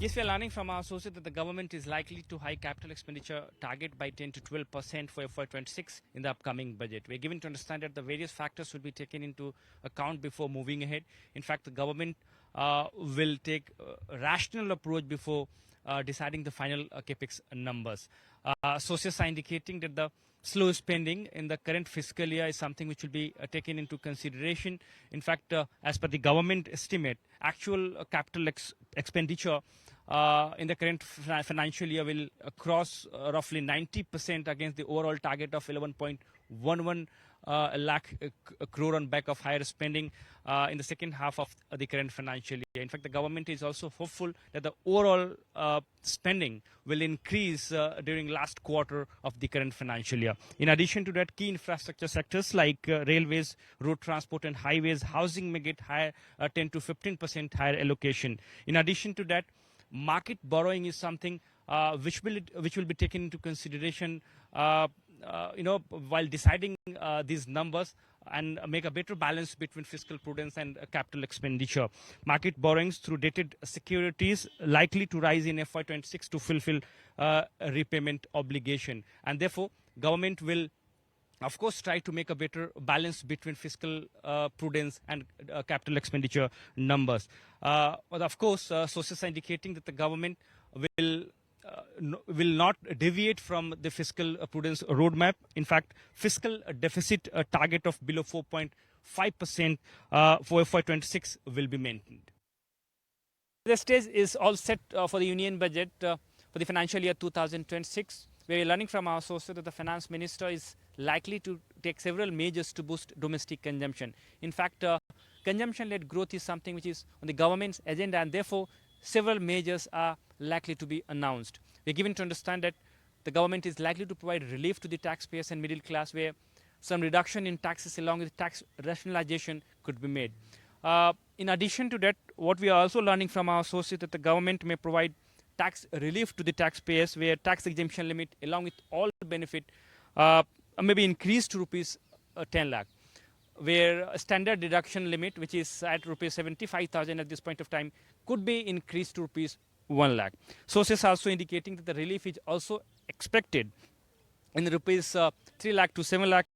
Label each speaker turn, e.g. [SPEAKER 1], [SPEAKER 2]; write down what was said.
[SPEAKER 1] Yes, we are learning from our sources that the government is likely to hike capital expenditure target by 10 to 12% for FY26 in the upcoming budget. We are given to understand that the various factors will be taken into account before moving ahead. In fact, the government will take a rational approach before deciding the final capex numbers. Sources are indicating that the slow spending in the current fiscal year is something which will be taken into consideration. In fact, as per the government estimate, actual capital expenditure in the current financial year will cross roughly 90% against the overall target of 11.11 lakh crore on back of higher spending in the second half of the current financial year. In fact, the government is also hopeful that the overall spending will increase during last quarter of the current financial year. In addition to that, key infrastructure sectors like railways, road transport and highways, housing may get higher 10 to 15% higher allocation. In addition to that, market borrowing is something which will be taken into consideration while deciding these numbers and make a better balance between fiscal prudence and capital expenditure. Market borrowings through dated securities likely to rise in FY26 to fulfill repayment obligation, and therefore government will of course try to make a better balance between fiscal prudence and capital expenditure numbers. But of course, sources are indicating that the government will not deviate from the fiscal prudence roadmap. In fact, fiscal deficit target of below 4.5% for FY26 will be maintained. The stage is all set for the union budget for the financial year 2026. We are learning from our sources that the finance minister is likely to take several measures to boost domestic consumption. In fact, consumption-led growth is something which is on the government's agenda, and therefore several measures are likely to be announced. We are given to understand that the government is likely to provide relief to the taxpayers and middle class, where some reduction in taxes along with tax rationalization could be made. In addition to that, what we are also learning from our sources that the government may provide tax relief to the taxpayers, where tax exemption limit along with all benefit may be increased to rupees 10 lakh, where a standard deduction limit, which is at rupees 75,000 at this point of time, could be increased to rupees 1 lakh. Sources are also indicating that the relief is also expected in rupees 3 lakh to 7 lakh